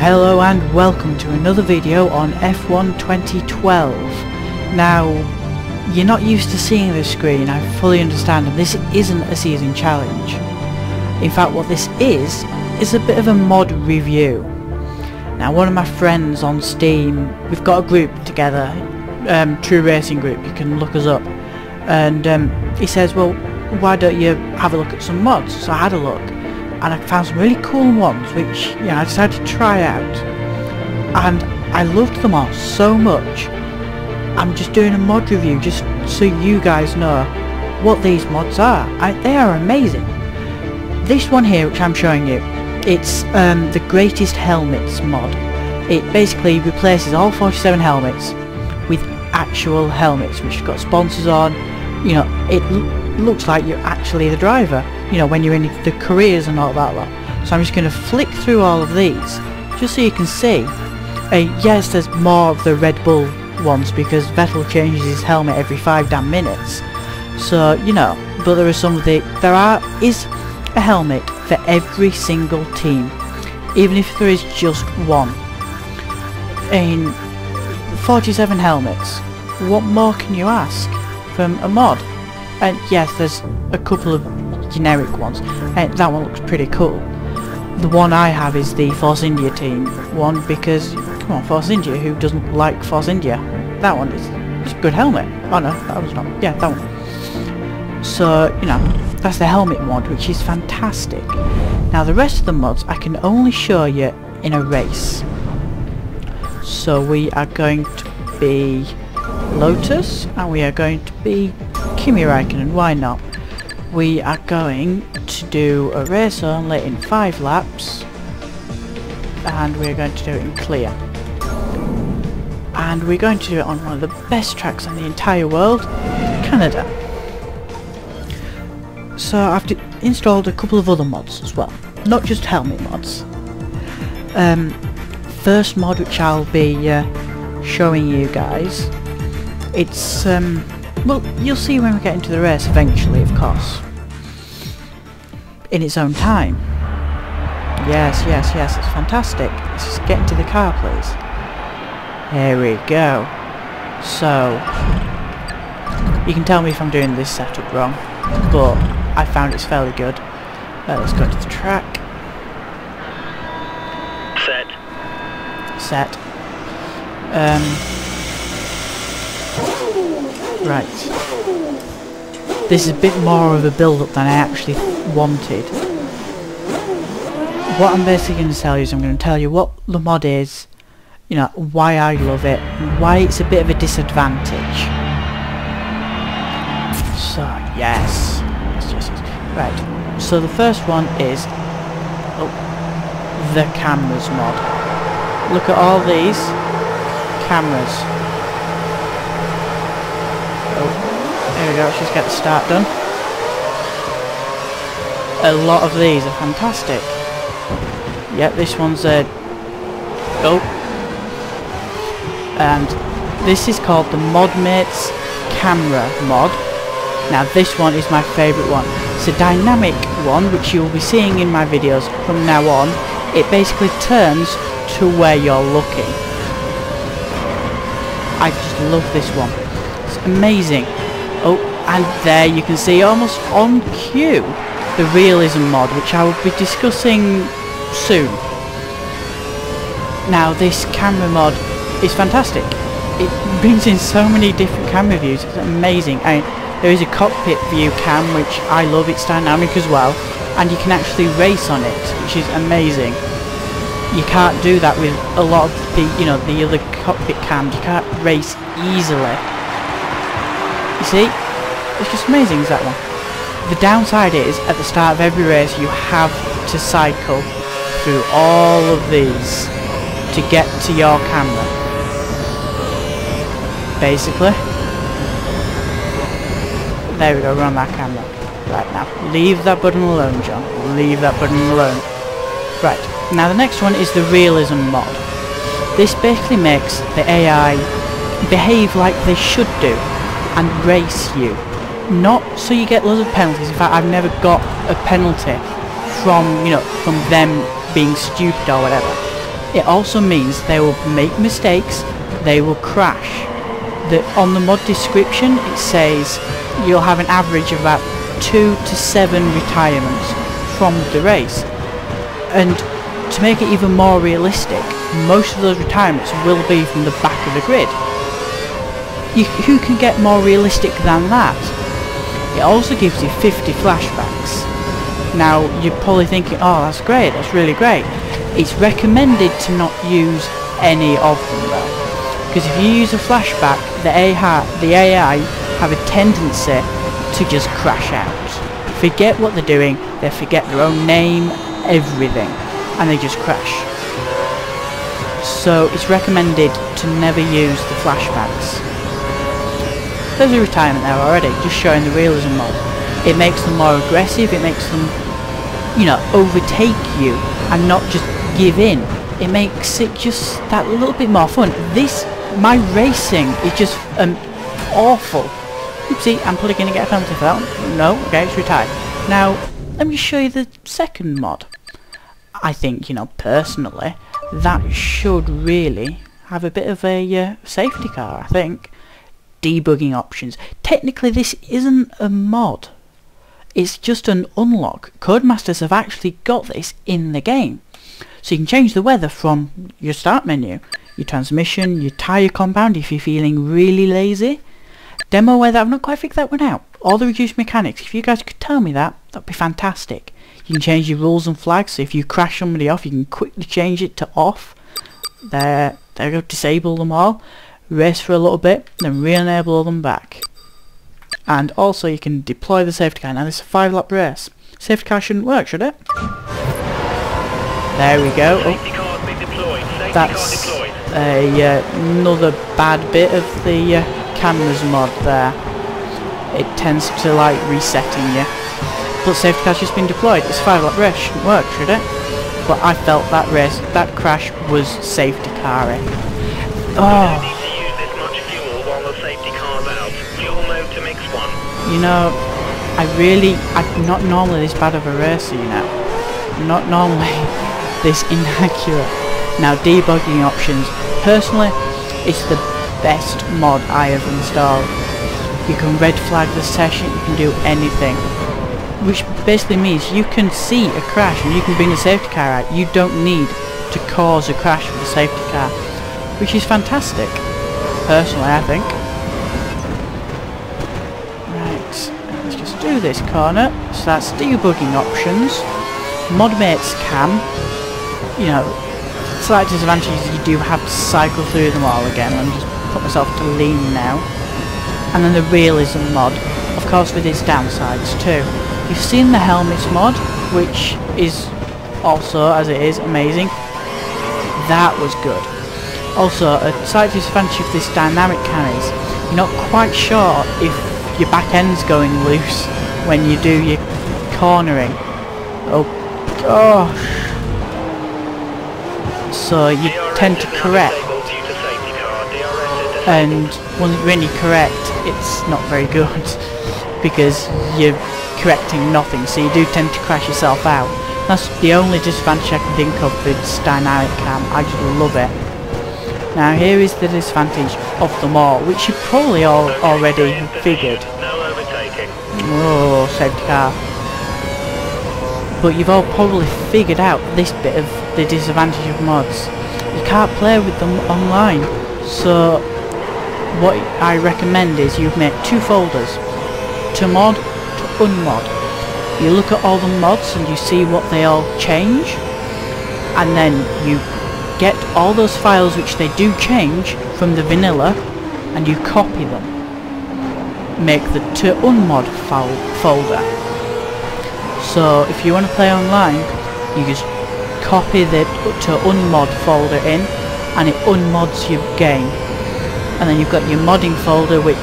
Hello and welcome to another video on F1 2012. Now, you're not used to seeing this screen, I fully understand, and this isn't a season challenge. In fact, what this is a bit of a mod review. Now, one of my friends on Steam, we've got a group together, True Racing Group, you can look us up, and he says, well, why don't you have a look at some mods? So I had a look, and I found some really cool ones which I decided to try out, and I loved them all so much. I'm just doing a mod review just so you guys know what these mods are. They are amazing. This one here which I'm showing you, it's the Greatest Helmets mod. It basically replaces all 47 helmets with actual helmets which have got sponsors on. It looks like you're actually the driver, when you're in the careers and all that lot. So I'm just going to flick through all of these just so you can see. Yes, there's more of the Red Bull ones because Vettel changes his helmet every 5 damn minutes. So, but there are some of is a helmet for every single team, even if there is just one. In 47 helmets, what more can you ask from a mod? And yes, there's a couple of generic ones, and that one looks pretty cool. The one I have is the Force India team one because, come on, Force India, who doesn't like Force India? That one is a good helmet. Oh no, that was not. Yeah, that one. So, that's the helmet mod, which is fantastic. Now the rest of the mods I can only show you in a race. So we are going to be Lotus, and we are going to be Kimi Räikkönen, why not? We are going to do a race only in 5 laps, and we're going to do it in clear. And we're going to do it on one of the best tracks in the entire world, Canada. So I've installed a couple of other mods as well, not just helmet mods. First mod which I'll be showing you guys, it's well, you'll see when we get into the race eventually, of course, in its own time. Yes, it's fantastic. Let's just get into the car, please. Here we go. So, you can tell me if I'm doing this setup wrong, but I found it's fairly good. Let's go to the track. Set. Right. This is a bit more of a build-up than I actually wanted. What I'm basically going to tell you is I'm going to tell you what the mod is, why I love it, and why it's a bit of a disadvantage. So, yes. Right. So the first one is the cameras mod. Look at all these cameras. There we go, let's just get the start done. A lot of these are fantastic. Yep, this one's a... And this is called the Matmates camera mod. Now this one is my favourite one. It's a dynamic one which you'll be seeing in my videos from now on. It basically turns to where you're looking. I just love this one. It's amazing. Oh, and there you can see almost on cue the Realism mod, which I will be discussing soon. Now this camera mod is fantastic. It brings in so many different camera views, it's amazing. And there is a cockpit view cam which I love, it's dynamic as well, and you can actually race on it, which is amazing. You can't do that with a lot of the other cockpit cams. You can't race easily. You see? It's just amazing, is that one. The downside is, at the start of every race you have to cycle through all of these to get to your camera. Basically. There we go, we're on that camera. Right, now, leave that button alone, John. Leave that button alone. Right, now the next one is the Realism mod. This basically makes the AI behave like they should do and race you. Not so you get loads of penalties. In fact, I've never got a penalty from them being stupid or whatever. It also means they will make mistakes, they will crash. On the mod description it says you'll have an average of about 2 to 7 retirements from the race. And to make it even more realistic, most of those retirements will be from the back of the grid. Who can get more realistic than that? It also gives you 50 flashbacks. Now you're probably thinking, oh that's great, that's really great. It's recommended to not use any of them though, because if you use a flashback, the AI have a tendency to just crash out. Forget what they're doing, they forget their own name, everything, and they just crash. So it's recommended to never use the flashbacks. There's a retirement there already, just showing the realism mod. It makes them more aggressive, it makes them, you know, overtake you and not just give in. It makes it just that little bit more fun. My racing is just awful. Oopsie, I'm probably going to get a penalty for that one. No, okay, it's retired. Now, let me show you the second mod. I think, you know, personally, that should really have a bit of a safety car, I think. Debugging options. Technically, this isn't a mod. It's just an unlock. Codemasters have actually got this in the game. So you can change the weather from your start menu, your transmission, your tyre compound if you're feeling really lazy. Demo weather, I've not quite figured that one out. All the reduced mechanics, if you guys could tell me that, that'd be fantastic. You can change your rules and flags, so if you crash somebody off, you can quickly change it to off. There you go, disable them all. Race for a little bit, then re-enable them back. And also you can deploy the safety car. Now this is a 5-lap race. Safety car shouldn't work, should it? There we go. Oh. That's another bad bit of the cameras mod there. It tends to like resetting you. But safety car's just been deployed. It's a 5-lap race, shouldn't work, should it? But I felt that crash was safety car-y. Oh. You know, I'm not normally this bad of a racer, you know. I'm not normally this inaccurate. Now, debugging options. Personally, it's the best mod I have installed. You can red flag the session, you can do anything. Which basically means you can see a crash and you can bring the safety car out. You don't need to cause a crash with the safety car. Which is fantastic. Personally, I think. Let's just do this corner. So that's debugging options. Matmates cam. You know, slight disadvantages, you do have to cycle through them all again. Let me just put myself to lean now. And then the realism mod, of course, with its downsides too. You've seen the helmets mod, which is also, as it is, amazing. That was good. Also, a slight disadvantage of this dynamic cam is you're not quite sure if your back end's going loose when you do your cornering. Oh gosh. So you tend to correct, and when you correct, it's not very good because you're correcting nothing, so you do tend to crash yourself out. That's the only disadvantage I can think of with this dynamic cam. I just love it. Now here is the disadvantage of them all, which you probably all already figured. Oh, safety car. But you've all probably figured out this bit of the disadvantage of mods. You can't play with them online. So what I recommend is you make 2 folders. To mod, to unmod. You look at all the mods and you see what they all change. And then you get all those files which they do change from the vanilla and you copy them. Make the to unmod folder. So if you want to play online, you just copy the to unmod folder in and it unmods your game. And then you've got your modding folder which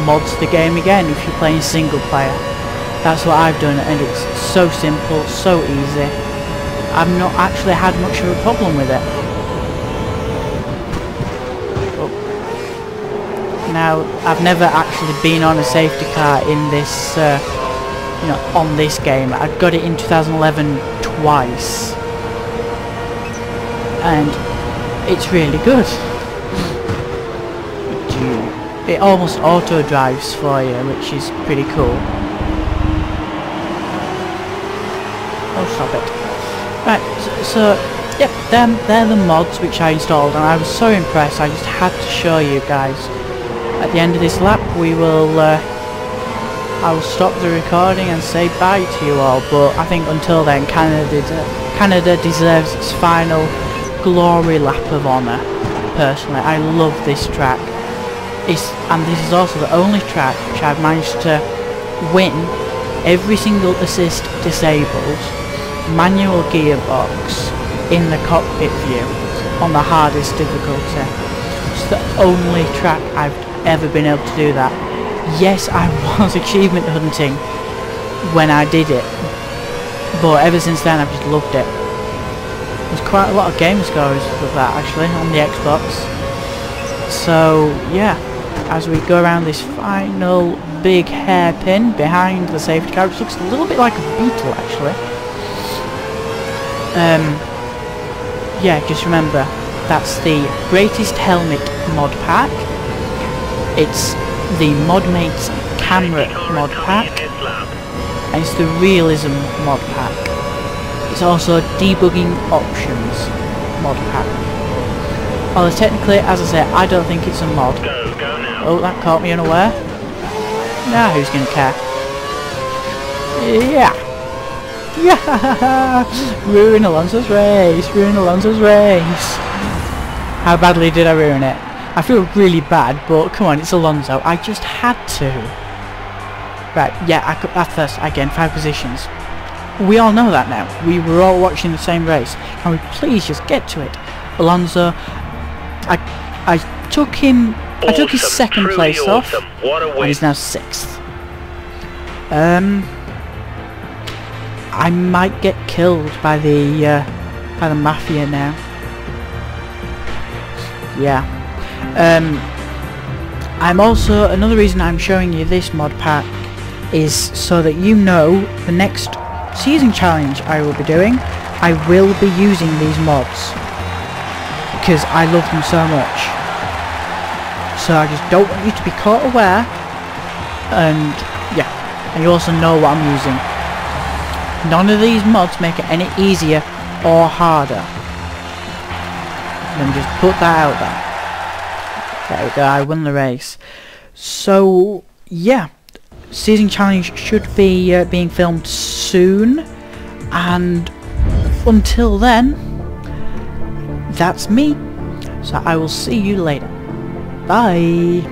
mods the game again if you're playing single player. That's what I've done and it's so simple, so easy. I've not actually had much of a problem with it. Now, I've never actually been on a safety car in this, you know, on this game. I got it in 2011 twice. and it's really good. It almost auto drives for you, which is pretty cool. Oh, stop it. Right, so yep, they're the mods which I installed, and I was so impressed I just had to show you guys. At the end of this lap we will I will stop the recording and say bye to you all, but I think until then Canada deserves its final glory lap of honour. Personally, I love this track. And this is also the only track which I've managed to win every single assist disabled, manual gearbox in the cockpit view on the hardest difficulty. It's the only track I've ever been able to do that. Yes, I was achievement hunting when I did it, but ever since then I've just loved it. There's quite a lot of game scores with that actually on the Xbox. So yeah, as we go around this final big hairpin behind the safety car, which looks a little bit like a Beetle actually. Yeah, just remember, that's the Greatest Helmet mod pack. It's the Matmates camera mod pack, and it's the Realism mod pack. It's also debugging options mod pack. Although technically, as I say, I don't think it's a mod. Oh, that caught me unaware. Nah, who's gonna care? Yeah! Yeah! Ruin Alonso's race! Ruin Alonso's race! How badly did I ruin it? I feel really bad, but come on, it's Alonso. I just had to. Right, yeah, at first, again, 5 positions. We all know that now. We were all watching the same race. Can we please just get to it? Alonso, I took him. I took his second place off, and he's now 6th. I might get killed by the mafia now. Yeah. I'm also, another reason I'm showing you this mod pack is so that you know the next season challenge I will be doing, I will be using these mods because I love them so much. So I just don't want you to be caught aware, and yeah, and you also know what I'm using. None of these mods make it any easier or harder. Let me just put that out there. There we go, I won the race. So yeah, season challenge should be being filmed soon, and until then, that's me. So I will see you later. Bye.